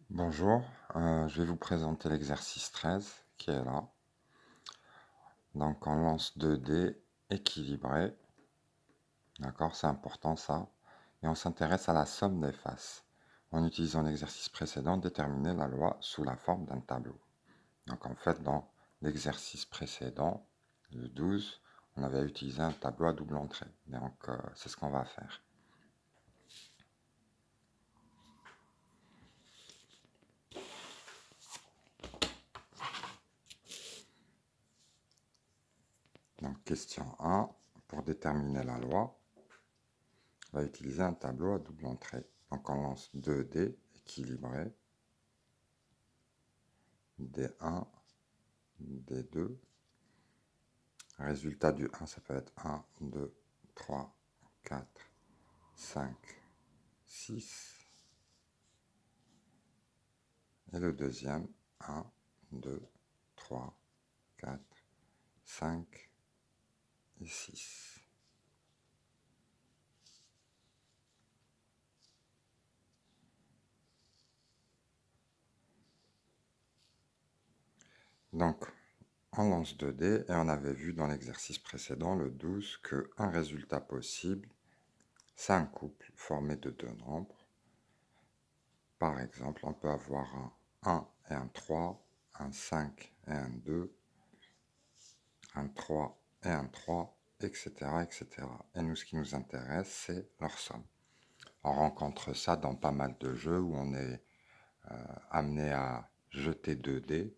Bonjour, je vais vous présenter l'exercice 13 qui est là. Donc on lance 2 dés équilibrés, d'accord, c'est important ça. Et on s'intéresse à la somme des faces. En utilisant l'exercice précédent, déterminer la loi sous la forme d'un tableau. Donc en fait, dans l'exercice précédent, le 12, on avait utilisé un tableau à double entrée. Donc c'est ce qu'on va faire. Donc question 1, pour déterminer la loi, on va utiliser un tableau à double entrée. Donc on lance 2 dés équilibrés, D1, D2. Résultat du 1, ça peut être 1, 2, 3, 4, 5, 6. Et le deuxième, 1, 2, 3, 4, 5 et 6. Donc, on lance 2 dés et on avait vu dans l'exercice précédent, le 12, qu'un résultat possible, c'est un couple formé de deux nombres. Par exemple, on peut avoir un 1 et un 3, un 5 et un 2, un 3 et un 3, etc., etc. Et nous, ce qui nous intéresse, c'est leur somme. On rencontre ça dans pas mal de jeux où on est amené à jeter 2 dés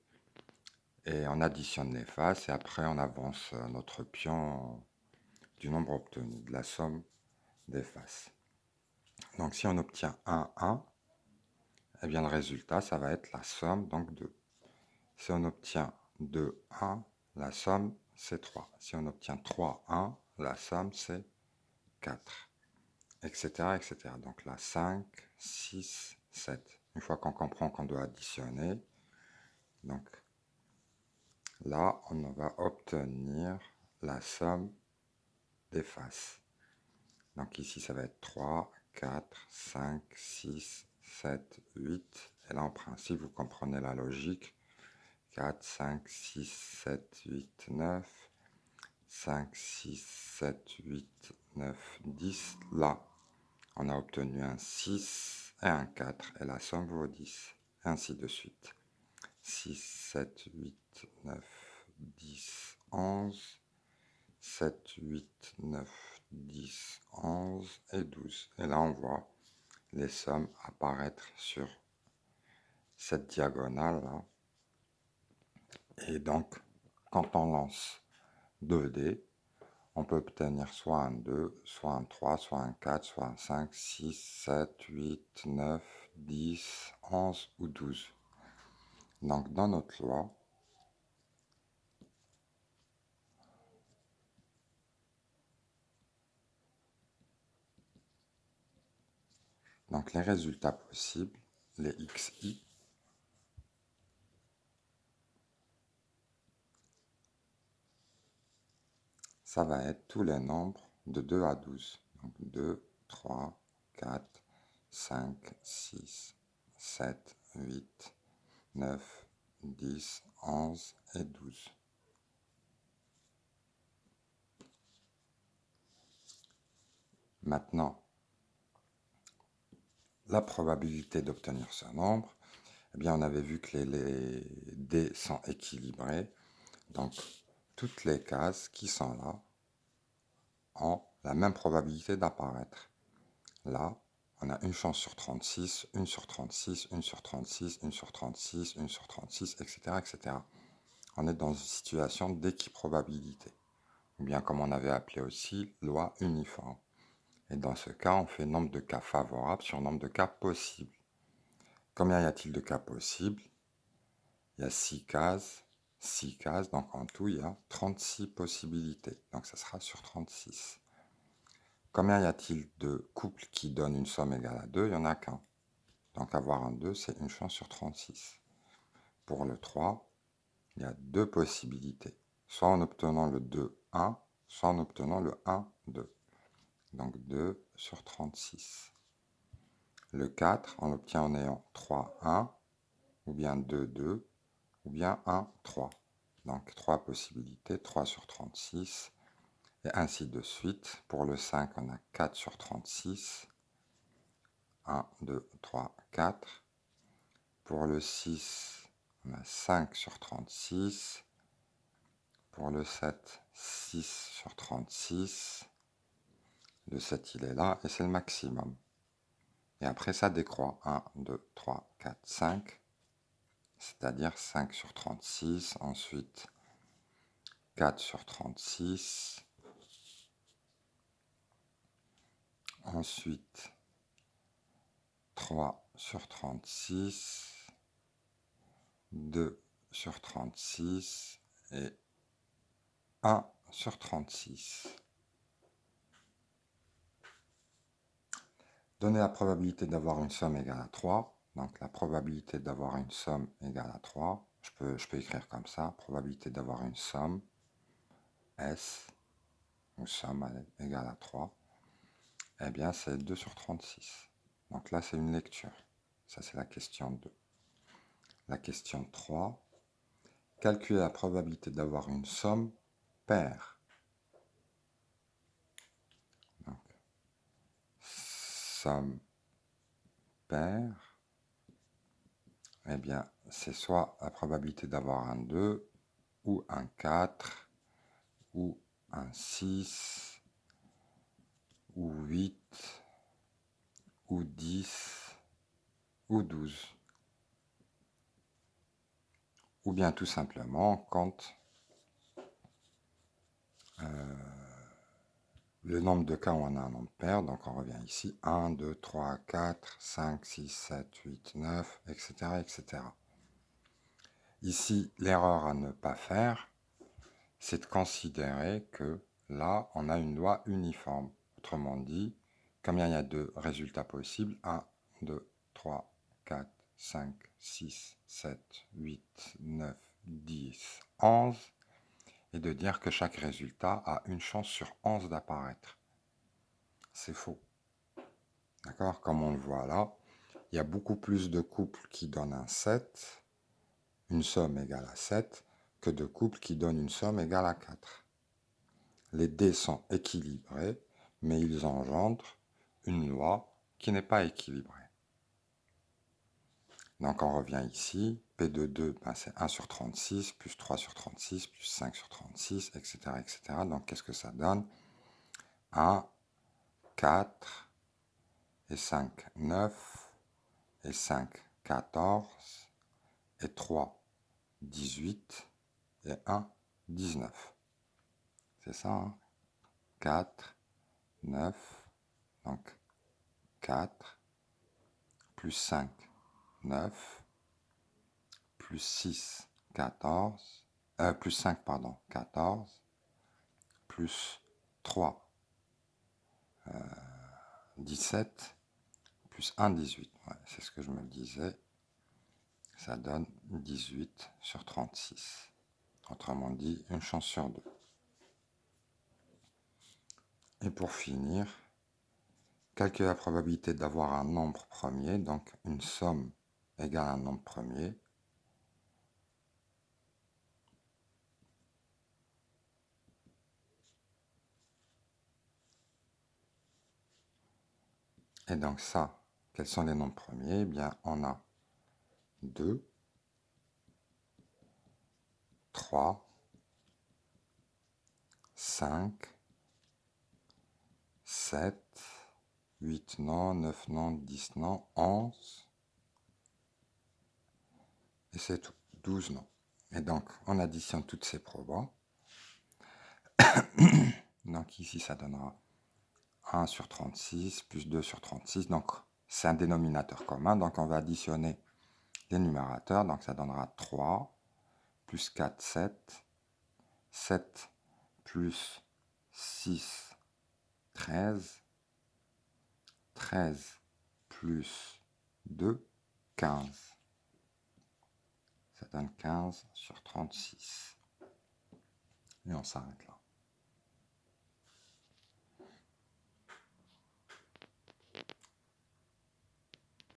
et on additionne les faces et après on avance notre pion du nombre obtenu, de la somme des faces. Donc si on obtient 1, 1, eh bien le résultat, ça va être la somme, donc 2. Si on obtient 2, 1, la somme, c'est 3. Si on obtient 3, 1, la somme, c'est 4, etc., etc. Donc là, 5, 6, 7. Une fois qu'on comprend qu'on doit additionner, donc là, on va obtenir la somme des faces. Donc ici, ça va être 3, 4, 5, 6, 7, 8. Et là, en principe, vous comprenez la logique. 4, 5, 6, 7, 8, 9. 5, 6, 7, 8, 9, 10. Là, on a obtenu un 6 et un 4. Et la somme vaut 10. Et ainsi de suite. 6, 7, 8, 9, 10, 11. 7, 8, 9, 10, 11 et 12. Et là, on voit les sommes apparaître sur cette diagonale-là. Et donc, quand on lance 2 dés, on peut obtenir soit un 2, soit un 3, soit un 4, soit un 5, 6, 7, 8, 9, 10, 11 ou 12. Donc, dans notre loi, donc les résultats possibles, les xi, ça va être tous les nombres de 2 à 12. Donc 2, 3, 4, 5, 6, 7, 8, 9, 10, 11 et 12. Maintenant, la probabilité d'obtenir ce nombre, eh bien, on avait vu que les dés sont équilibrés. Donc, toutes les cases qui sont là ont la même probabilité d'apparaître. Là, on a une chance sur 36, une sur 36, une sur 36, une sur 36, une sur 36, etc., etc. On est dans une situation d'équiprobabilité, ou bien comme on avait appelé aussi, loi uniforme. Et dans ce cas, on fait nombre de cas favorables sur nombre de cas possibles. Combien y a-t-il de cas possibles? Il y a 6 cases, 6 cases, donc en tout, il y a 36 possibilités. Donc ça sera sur 36. Combien y a-t-il de couples qui donnent une somme égale à 2? Il n'y en a qu'un. Donc avoir un 2, c'est une chance sur 36. Pour le 3, il y a deux possibilités. Soit en obtenant le 2, 1, soit en obtenant le 1, 2. Donc 2 sur 36. Le 4, on l'obtient en ayant 3, 1, ou bien 2, 2, ou bien 1, 3. Donc 3 possibilités, 3 sur 36, et ainsi de suite. Pour le 5, on a 4 sur 36, 1, 2, 3, 4. Pour le 6, on a 5 sur 36. Pour le 7, 6 sur 36. Le 7, il est là, et c'est le maximum. Et après, ça décroît. 1, 2, 3, 4, 5. C'est-à-dire 5 sur 36. Ensuite, 4 sur 36. Ensuite, 3 sur 36. 2 sur 36. Et 1 sur 36. Donner la probabilité d'avoir une somme égale à 3. Donc la probabilité d'avoir une somme égale à 3. Je peux écrire comme ça. Probabilité d'avoir une somme, S, ou somme égale à 3. Eh bien, c'est 2 sur 36. Donc là, c'est une lecture. Ça, c'est la question 2. La question 3. Calculer la probabilité d'avoir une somme paire. Donc, somme paire. Eh bien, c'est soit la probabilité d'avoir un 2, ou un 4, ou un 6, ou 8, ou 10, ou 12. Ou bien tout simplement quand le nombre de cas où on a un nombre pair, donc on revient ici, 1, 2, 3, 4, 5, 6, 7, 8, 9, etc. etc. Ici, l'erreur à ne pas faire, c'est de considérer que là, on a une loi uniforme. Autrement dit, combien il y a de résultats possibles? 1, 2, 3, 4, 5, 6, 7, 8, 9, 10, 11, et de dire que chaque résultat a une chance sur 11 d'apparaître. C'est faux. D'accord? Comme on le voit là, il y a beaucoup plus de couples qui donnent un 7, une somme égale à 7, que de couples qui donnent une somme égale à 4. Les dés sont équilibrés, mais ils engendrent une loi qui n'est pas équilibrée. Donc on revient ici, P de 2, ben c'est 1 sur 36, plus 3 sur 36, plus 5 sur 36, etc. etc. Donc qu'est-ce que ça donne? 1, 4, et 5, 9, et 5, 14, et 3, 18, et 1, 19. C'est ça, hein? 4, 9, donc 4, plus 5, 9, plus 6, 14, plus 5, pardon, 14, plus 3, 17, plus 1, 18. Ouais, c'est ce que je me disais. Ça donne 18 sur 36. Autrement dit, une chance sur 2. Et pour finir, calculer la probabilité d'avoir un nombre premier, donc une somme égale à un nombre premier. Et donc ça, quels sont les nombres premiers? Eh bien, on a 2, 3, 5, 7, 8 non, 9 non, 10 non, 11, et c'est tout, 12 non. Et donc, on additionne toutes ces probas. Donc ici, ça donnera 1 sur 36, plus 2 sur 36. Donc, c'est un dénominateur commun. Donc, on va additionner les numérateurs. Donc, ça donnera 3, plus 4, 7. 7 plus 6, 13. 13 plus 2, 15. Ça donne 15 sur 36. Et on s'arrête là.